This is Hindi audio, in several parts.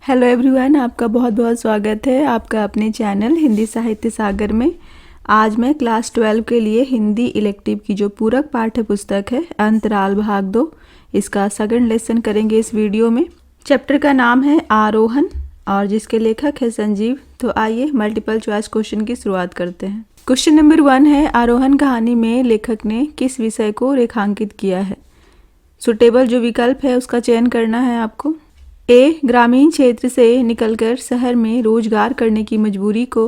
हेलो एवरीवन, आपका बहुत बहुत स्वागत है आपका अपने चैनल हिंदी साहित्य सागर में। आज मैं क्लास 12 के लिए हिंदी इलेक्टिव की जो पूरक पाठ्य पुस्तक है अंतराल भाग 2, इसका सेकंड लेसन करेंगे इस वीडियो में। चैप्टर का नाम है आरोहण और जिसके लेखक है संजीव। तो आइए मल्टीपल चॉइस क्वेश्चन की शुरुआत करते हैं। क्वेश्चन नंबर 1 है, आरोहण कहानी में लेखक ने किस विषय को रेखांकित किया है। सुटेबल जो विकल्प है उसका चयन करना है आपको। ए, ग्रामीण क्षेत्र से निकलकर शहर में रोजगार करने की मजबूरी को।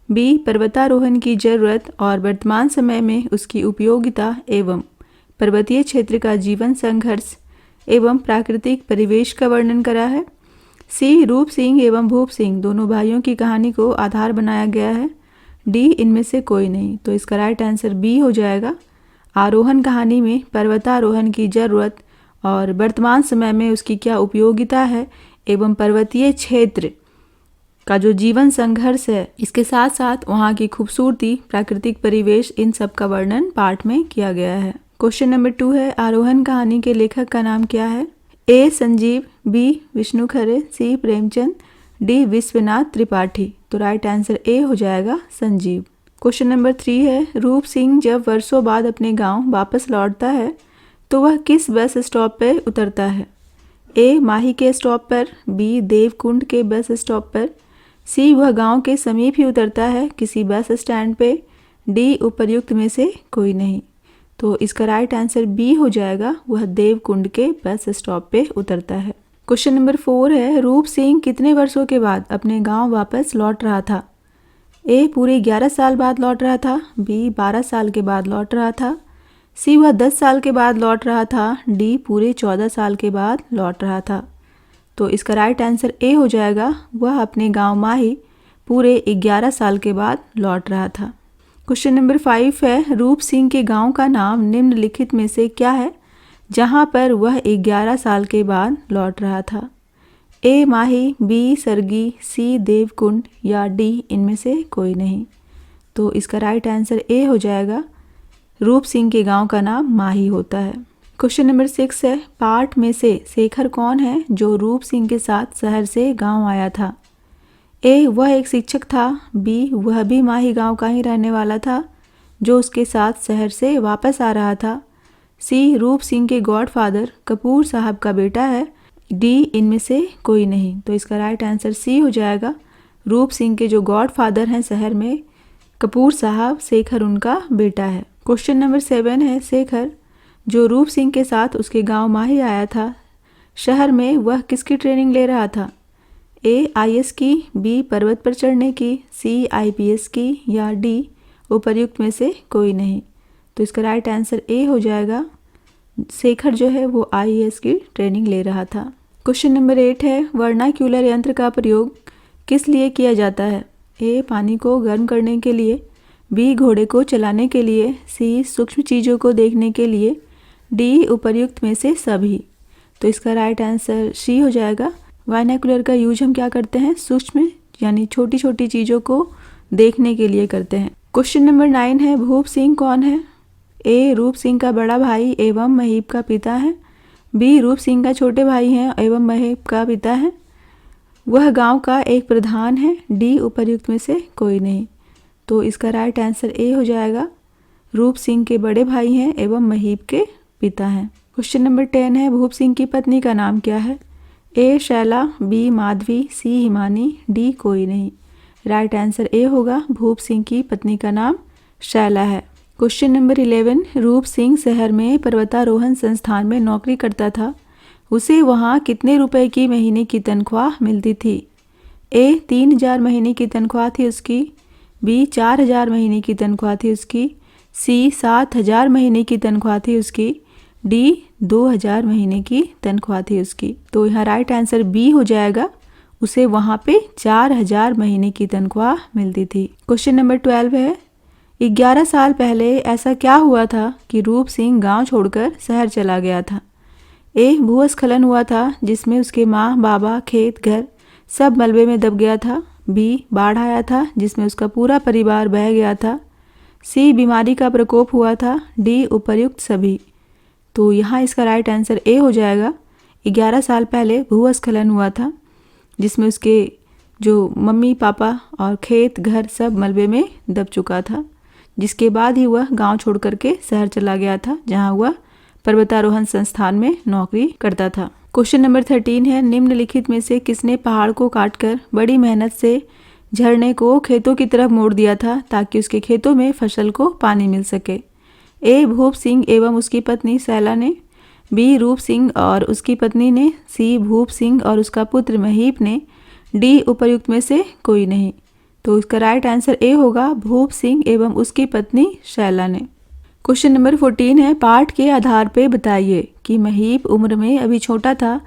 बी, पर्वतारोहण की जरूरत और वर्तमान समय में उसकी उपयोगिता एवं पर्वतीय क्षेत्र का जीवन संघर्ष एवं प्राकृतिक परिवेश का वर्णन करा है। सी, रूप सिंह एवं भूप सिंह दोनों भाइयों की कहानी को आधार बनाया गया है। डी, इनमें से कोई नहीं। तो इसका राइट आंसर बी हो जाएगा। आरोहण कहानी में पर्वतारोहण की जरूरत और वर्तमान समय में उसकी क्या उपयोगिता है एवं पर्वतीय क्षेत्र का जो जीवन संघर्ष है, इसके साथ साथ वहाँ की खूबसूरती, प्राकृतिक परिवेश, इन सब का वर्णन पाठ में किया गया है। क्वेश्चन नंबर 2 है, आरोहण कहानी के लेखक का नाम क्या है। ए, संजीव, बी, विष्णु खरे, सी, प्रेमचंद, डी, विश्वनाथ त्रिपाठी। तो राइट आंसर ए हो जाएगा संजीव। क्वेश्चन नंबर 3 है, रूप सिंह जब वर्षों बाद अपने गाँव वापस लौटता है तो वह किस बस स्टॉप पर उतरता है। ए, माही के स्टॉप पर, बी, देवकुंड के बस स्टॉप पर, सी, वह गांव के समीप ही उतरता है किसी बस स्टैंड पे, डी, उपर्युक्त में से कोई नहीं। तो इसका राइट आंसर बी हो जाएगा, वह देवकुंड के बस स्टॉप पे उतरता है। क्वेश्चन नंबर 4 है, रूप सिंह कितने वर्षों के बाद अपने गाँव वापस लौट रहा था। ए, पूरे 11 साल बाद लौट रहा था, बी, 12 साल के बाद लौट रहा था, सी, वह 10 साल के बाद लौट रहा था, डी, पूरे 14 साल के बाद लौट रहा था। तो इसका राइट आंसर ए हो जाएगा, वह अपने गांव माही पूरे 11 साल के बाद लौट रहा था। क्वेश्चन नंबर 5 है, रूप सिंह के गांव का नाम निम्नलिखित में से क्या है जहां पर वह 11 साल के बाद लौट रहा था। ए, माही, बी, सरगी, सी, देवकुंड या डी, इनमें से कोई नहीं। तो इसका राइट आंसर ए हो जाएगा, रूप सिंह के गांव का नाम माही होता है। क्वेश्चन नंबर 6 है, पाठ में से शेखर कौन है जो रूप सिंह के साथ शहर से गांव आया था। ए, वह एक शिक्षक था, बी, वह भी माही गांव का ही रहने वाला था जो उसके साथ शहर से वापस आ रहा था, सी, रूप सिंह के गॉडफादर कपूर साहब का बेटा है, डी, इनमें से कोई नहीं। तो इसका राइट आंसर सी हो जाएगा, रूप सिंह के जो गॉडफादर हैं शहर में कपूर साहब, शेखर उनका बेटा है। क्वेश्चन नंबर 7 है, शेखर जो रूप सिंह के साथ उसके गांव माही आया था शहर में, वह किसकी ट्रेनिंग ले रहा था। ए, आईएएस की, बी, पर्वत पर चढ़ने की, सी, आईपीएस की या डी, उपर्युक्त में से कोई नहीं। तो इसका राइट आंसर ए हो जाएगा, शेखर जो है वो आईएएस की ट्रेनिंग ले रहा था। क्वेश्चन नंबर 8 है, वर्नाक्यूलर यंत्र का प्रयोग किस लिए किया जाता है। ए, पानी को गर्म करने के लिए, बी, घोड़े को चलाने के लिए, सी, सूक्ष्म चीज़ों को देखने के लिए, डी, उपर्युक्त में से सभी। तो इसका राइट आंसर सी हो जाएगा। वर्नाक्यूलर का यूज हम क्या करते हैं, सूक्ष्म यानी छोटी छोटी चीज़ों को देखने के लिए करते हैं। क्वेश्चन नंबर 9 है, भूप सिंह कौन है। ए, रूप सिंह का बड़ा भाई एवं महीप का पिता है, बी, रूप सिंह का छोटे भाई हैं एवं महीप का पिता है, वह गाँव का एक प्रधान है, डी, उपर्युक्त में से कोई नहीं। तो इसका राइट आंसर ए हो जाएगा, रूप सिंह के बड़े भाई हैं एवं महीप के पिता हैं। क्वेश्चन नंबर 10 है, भूप सिंह की पत्नी का नाम क्या है। ए, शैला, बी, माधवी, सी, हिमानी, डी, कोई नहीं। राइट आंसर ए होगा, भूप सिंह की पत्नी का नाम शैला है। क्वेश्चन नंबर 11, रूप सिंह शहर में पर्वतारोहण संस्थान में नौकरी करता था, उसे वहाँ कितने रुपए की महीने की तनख्वाह मिलती थी। ए, 3,000 महीने की तनख्वाह थी उसकी, बी, 4,000 महीने की तनख्वाह थी उसकी, सी, 7,000 महीने की तनख्वाह थी उसकी, डी, 2,000 महीने की तनख्वाह थी उसकी। तो यहाँ राइट आंसर बी हो जाएगा, उसे वहाँ पे 4,000 महीने की तनख्वाह मिलती थी। क्वेश्चन नंबर 12 है, 11 साल पहले ऐसा क्या हुआ था कि रूप सिंह गांव छोड़कर शहर चला गया था। ए, भूस्खलन हुआ था जिसमें उसके माँ, बाबा, खेत, घर सब मलबे में दब गया था, बी, बाढ़ आया था जिसमें उसका पूरा परिवार बह गया था, सी, बीमारी का प्रकोप हुआ था, डी, उपर्युक्त सभी। तो यहाँ इसका राइट आंसर ए हो जाएगा, 11 साल पहले भूस्खलन हुआ था जिसमें उसके जो मम्मी पापा और खेत घर सब मलबे में दब चुका था, जिसके बाद ही वह गांव छोड़ करके शहर चला गया था, जहां वह पर्वतारोहण संस्थान में नौकरी करता था। क्वेश्चन नंबर 13 है, निम्नलिखित में से किसने पहाड़ को काटकर बड़ी मेहनत से झरने को खेतों की तरफ मोड़ दिया था ताकि उसके खेतों में फसल को पानी मिल सके? ए. भूप सिंह एवं उसकी पत्नी सैला ने, बी. रूप सिंह और उसकी पत्नी ने, सी. भूप सिंह और उसका पुत्र महीप ने, डी. उपर्युक्त में से कोई नहीं। तो इसका राइट आंसर ए होगा भूप सिंह एवं उसकी पत्नी शैला ने। क्वेश्चन नंबर 14 है, पाठ के आधार पर बताइए कि महीप उम्र में अभी छोटा था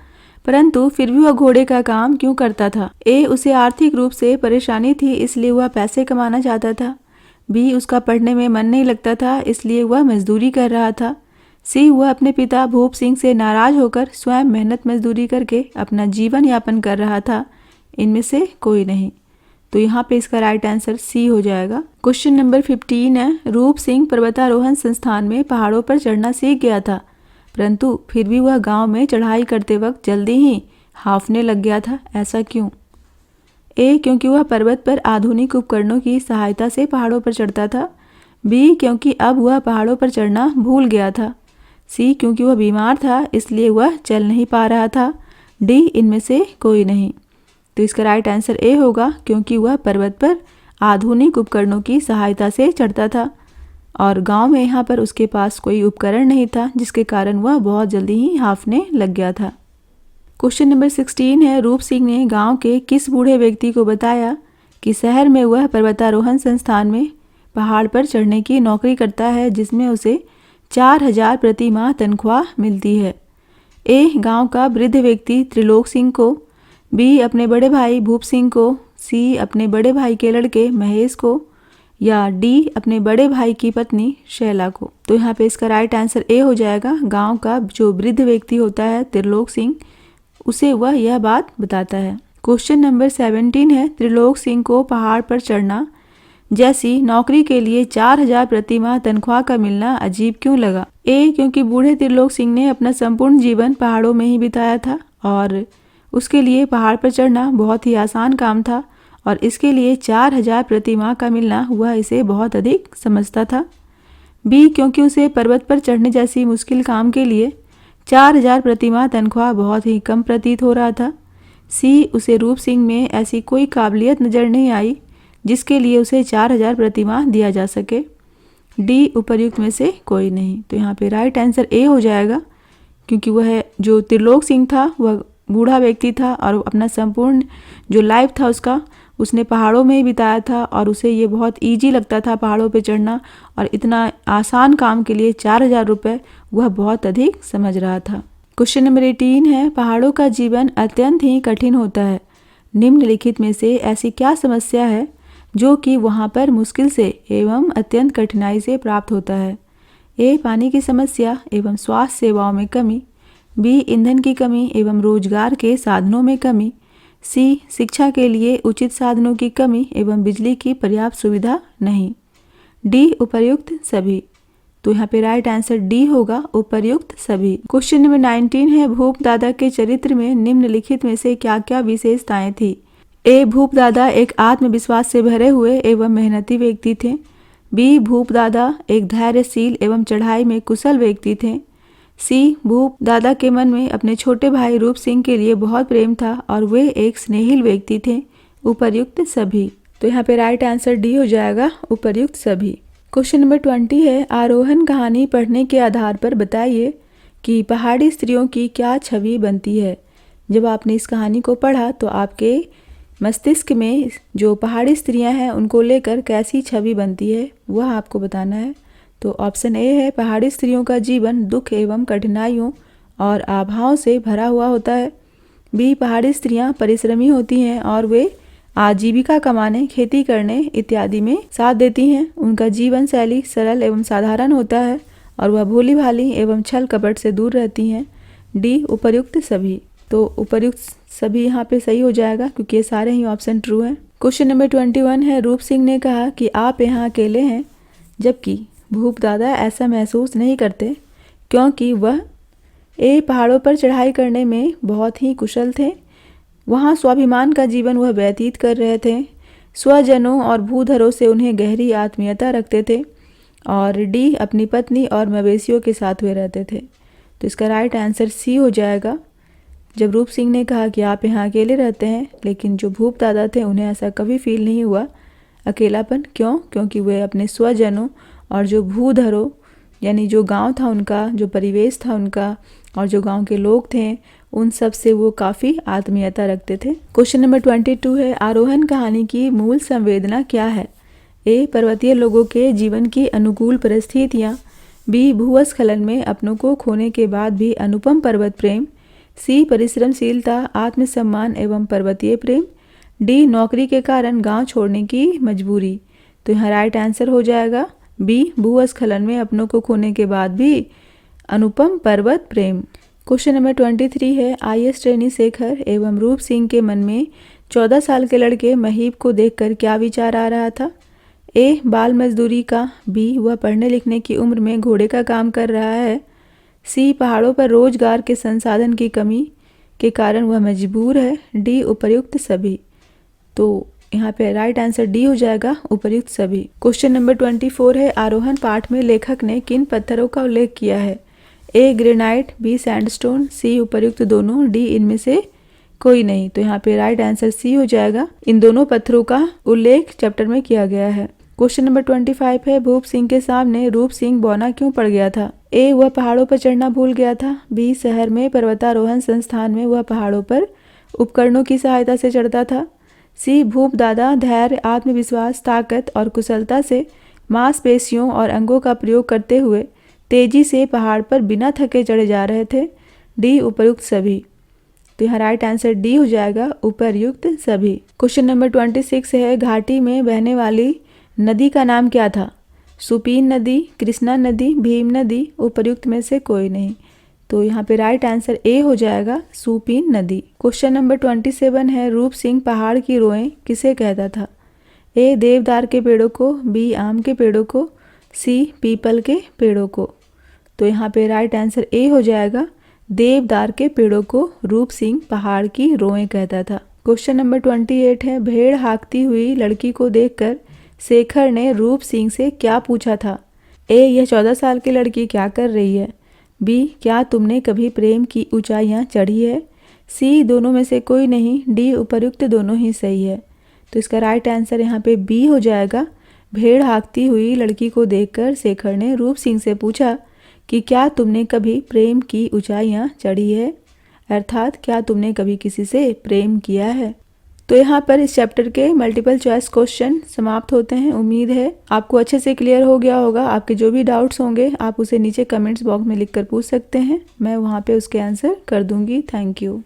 परंतु फिर भी वह घोड़े का काम क्यों करता था? ए. उसे आर्थिक रूप से परेशानी थी इसलिए वह पैसे कमाना चाहता था। बी. उसका पढ़ने में मन नहीं लगता था इसलिए वह मजदूरी कर रहा था। सी. वह अपने पिता भूप सिंह से नाराज होकर स्वयं मेहनत मजदूरी करके अपना जीवन यापन कर रहा था। इनमें से कोई नहीं। तो यहाँ पे इसका राइट आंसर सी हो जाएगा। क्वेश्चन नंबर 15 है, रूप सिंह पर्वतारोहण संस्थान में पहाड़ों पर चढ़ना सीख गया था परंतु फिर भी वह गांव में चढ़ाई करते वक्त जल्दी ही हांफने लग गया था, ऐसा क्यों? ए. क्योंकि वह पर्वत पर आधुनिक उपकरणों की सहायता से पहाड़ों पर चढ़ता था। बी. क्योंकि अब वह पहाड़ों पर चढ़ना भूल गया था। सी. क्योंकि वह बीमार था इसलिए वह चल नहीं पा रहा था। डी. इनमें से कोई नहीं। तो इसका राइट आंसर ए होगा क्योंकि वह पर्वत पर आधुनिक उपकरणों की सहायता से चढ़ता था और गांव में यहाँ पर उसके पास कोई उपकरण नहीं था जिसके कारण वह बहुत जल्दी ही हांफने लग गया था। क्वेश्चन नंबर 16 है, रूप सिंह ने गांव के किस बूढ़े व्यक्ति को बताया कि शहर में वह पर्वतारोहण संस्थान में पहाड़ पर चढ़ने की नौकरी करता है जिसमें उसे 4000 प्रति माह तनख्वाह मिलती है? ए. गाँव का वृद्ध व्यक्ति त्रिलोक सिंह को, बी. अपने बड़े भाई भूप सिंह को, सी. अपने बड़े भाई के लड़के महेश को, या डी. अपने बड़े भाई की पत्नी शैला को। तो यहाँ पे इसका राइट आंसर ए हो जाएगा। गांव का जो वृद्ध व्यक्ति होता है त्रिलोक सिंह, उसे वह यह बात बताता है। क्वेश्चन नंबर 17 है, त्रिलोक सिंह को पहाड़ पर चढ़ना जैसी नौकरी के लिए 4000 प्रति माह तनख्वाह का मिलना अजीब क्यों लगा? ए. क्योंकि बूढ़े त्रिलोक सिंह ने अपना संपूर्ण जीवन पहाड़ों में ही बिताया था और उसके लिए पहाड़ पर चढ़ना बहुत ही आसान काम था और इसके लिए 4000 प्रति माह का मिलना वह इसे बहुत अधिक समझता था। बी. क्योंकि उसे पर्वत पर चढ़ने जैसी मुश्किल काम के लिए 4000 प्रति माह तनख्वाह बहुत ही कम प्रतीत हो रहा था। सी. उसे रूप सिंह में ऐसी कोई काबिलियत नजर नहीं आई जिसके लिए उसे 4000 प्रति माह दिया जा सके। डी. उपर्युक्त में से कोई नहीं। तो यहाँ पे राइट आंसर ए हो जाएगा क्योंकि वह जो त्रिलोक सिंह था वह बूढ़ा व्यक्ति था और अपना संपूर्ण जो लाइफ था उसने पहाड़ों में ही बिताया था और उसे ये बहुत इजी लगता था पहाड़ों पे चढ़ना और इतना आसान काम के लिए 4000 रुपये वह बहुत अधिक समझ रहा था। क्वेश्चन नंबर 18 है, पहाड़ों का जीवन अत्यंत ही कठिन होता है। निम्नलिखित में से ऐसी क्या समस्या है जो कि वहाँ पर मुश्किल से एवं अत्यंत कठिनाई से प्राप्त होता है? ए. पानी की समस्या एवं स्वास्थ्य सेवाओं में कमी, बी. ईंधन की कमी एवं रोजगार के साधनों में कमी, सी. शिक्षा के लिए उचित साधनों की कमी एवं बिजली की पर्याप्त सुविधा नहीं, डी. उपर्युक्त सभी। तो यहाँ पे राइट आंसर डी होगा, उपर्युक्त सभी। क्वेश्चन नंबर 19 है, भूप दादा के चरित्र में निम्नलिखित में से क्या क्या विशेषताएं थी? ए. भूप दादा एक आत्मविश्वास से भरे हुए एवं मेहनती व्यक्ति थे। बी. भूप दादा एक धैर्यशील एवं चढ़ाई में कुशल व्यक्ति थे। सी. भूप दादा के मन में अपने छोटे भाई रूप सिंह के लिए बहुत प्रेम था और वे एक स्नेहिल व्यक्ति थे। उपर्युक्त सभी। तो यहाँ पे राइट आंसर डी हो जाएगा, उपर्युक्त सभी। क्वेश्चन नंबर 20 है, आरोहण कहानी पढ़ने के आधार पर बताइए कि पहाड़ी स्त्रियों की क्या छवि बनती है। जब आपने इस कहानी को पढ़ा तो आपके मस्तिष्क में जो पहाड़ी स्त्रियां हैं उनको लेकर कैसी छवि बनती है वह आपको बताना है। तो ऑप्शन ए है, पहाड़ी स्त्रियों का जीवन दुख एवं कठिनाइयों और आभाओं से भरा हुआ होता है। बी. पहाड़ी स्त्रियां परिश्रमी होती हैं और वे आजीविका कमाने, खेती करने इत्यादि में साथ देती हैं। उनका जीवन शैली सरल एवं साधारण होता है और वह भोली भाली एवं छल कपट से दूर रहती हैं। डी. उपर्युक्त सभी। तो उपर्युक्त सभी यहाँ पे सही हो जाएगा क्योंकि ये सारे ही ऑप्शन ट्रू हैं। क्वेश्चन नंबर 21 है, रूप सिंह ने कहा कि आप यहाँ अकेले हैं, जबकि भूप दादा ऐसा महसूस नहीं करते क्योंकि वह ए. पहाड़ों पर चढ़ाई करने में बहुत ही कुशल थे, वहाँ स्वाभिमान का जीवन वह व्यतीत कर रहे थे। स्वजनों और भूधरों से उन्हें गहरी आत्मीयता रखते थे। और डी, अपनी पत्नी और मवेशियों के साथ वे रहते थे। तो इसका राइट आंसर सी हो जाएगा। जब रूप सिंह ने कहा कि आप यहाँ अकेले रहते हैं, लेकिन जो भूप दादा थे उन्हें ऐसा कभी फील नहीं हुआ अकेलापन। क्यों? क्योंकि वे अपने स्वजनों और जो भूधरों यानी जो गांव था उनका, जो परिवेश था उनका और जो गांव के लोग थे उन सब से वो काफ़ी आत्मीयता रखते थे। क्वेश्चन नंबर 22 है, आरोहण कहानी की मूल संवेदना क्या है? ए, पर्वतीय लोगों के जीवन की अनुकूल परिस्थितियाँ। बी, भूस्खलन में अपनों को खोने के बाद भी अनुपम पर्वत प्रेम। सी, परिश्रमशीलता, आत्मसम्मान एवं पर्वतीय प्रेम। डी, नौकरी के कारण गांव छोड़ने की मजबूरी। तो यहाँ राइट आंसर हो जाएगा बी, भूस्खलन में अपनों को खोने के बाद भी अनुपम पर्वत प्रेम। क्वेश्चन नंबर 23 है, IAS ट्रेनी शेखर एवं रूप सिंह के मन में 14 साल के लड़के महीप को देखकर क्या विचार आ रहा था? ए, बाल मजदूरी का। बी, वह पढ़ने लिखने की उम्र में घोड़े का काम कर रहा है। सी, पहाड़ों पर रोजगार के संसाधन की कमी के कारण वह मजबूर है। डी, उपर्युक्त सभी। तो यहाँ पे राइट आंसर डी हो जाएगा, उपर्युक्त सभी। क्वेश्चन नंबर 24 है, आरोहण पाठ में लेखक ने किन पत्थरों का उल्लेख किया है? A, granite. B, sandstone. C, उपर्युक्त दोनों। डी, इनमें से कोई नहीं। तो यहाँ पे राइट आंसर सी हो जाएगा, इन दोनों पत्थरों का उल्लेख चैप्टर में किया गया है। क्वेश्चन नंबर 25 है, भूप सिंह के सामने रूप सिंह बौना क्यों पड़ गया था? ए, वह पहाड़ों पर चढ़ना भूल गया था। बी, शहर में पर्वतारोहण संस्थान में वह पहाड़ों पर उपकरणों की सहायता से चढ़ता था। सी, भूप दादा धैर्य, आत्मविश्वास, ताकत और कुशलता से मांसपेशियों और अंगों का प्रयोग करते हुए तेजी से पहाड़ पर बिना थके चढ़े जा रहे थे। डी, उपर्युक्त सभी। तो यहाँ राइट आंसर डी हो जाएगा, उपर्युक्त सभी। क्वेश्चन नंबर 26 है, घाटी में बहने वाली नदी का नाम क्या था? सुपीन नदी, कृष्णा नदी, भीम नदी, उपर्युक्त में से कोई नहीं। तो यहाँ पे राइट आंसर ए हो जाएगा, सुपीन नदी। क्वेश्चन नंबर 27 है, रूप सिंह पहाड़ की रोएं किसे कहता था? ए, देवदार के पेड़ों को। बी, आम के पेड़ों को। सी, पीपल के पेड़ों को। तो यहाँ पे राइट आंसर ए हो जाएगा, देवदार के पेड़ों को रूप सिंह पहाड़ की रोएं कहता था। क्वेश्चन नंबर 28 है, भेड़ हाँकती हुई लड़की को देखकर शेखर ने रूप सिंह से क्या पूछा था? ए, यह 14 साल की लड़की क्या कर रही है? बी, क्या तुमने कभी प्रेम की ऊंचाइयां चढ़ी है? सी, दोनों में से कोई नहीं। डी, उपर्युक्त दोनों ही सही है। तो इसका राइट आंसर यहाँ पे बी हो जाएगा, भेड़ हाँकती हुई लड़की को देखकर शेखर ने रूप सिंह से पूछा कि क्या तुमने कभी प्रेम की ऊंचाइयां चढ़ी है, अर्थात क्या तुमने कभी किसी से प्रेम किया है। तो यहाँ पर इस चैप्टर के मल्टीपल चॉइस क्वेश्चन समाप्त होते हैं। उम्मीद है आपको अच्छे से क्लियर हो गया होगा। आपके जो भी डाउट्स होंगे आप उसे नीचे कमेंट्स बॉक्स में लिखकर पूछ सकते हैं, मैं वहाँ पे उसके आंसर कर दूंगी। Thank you.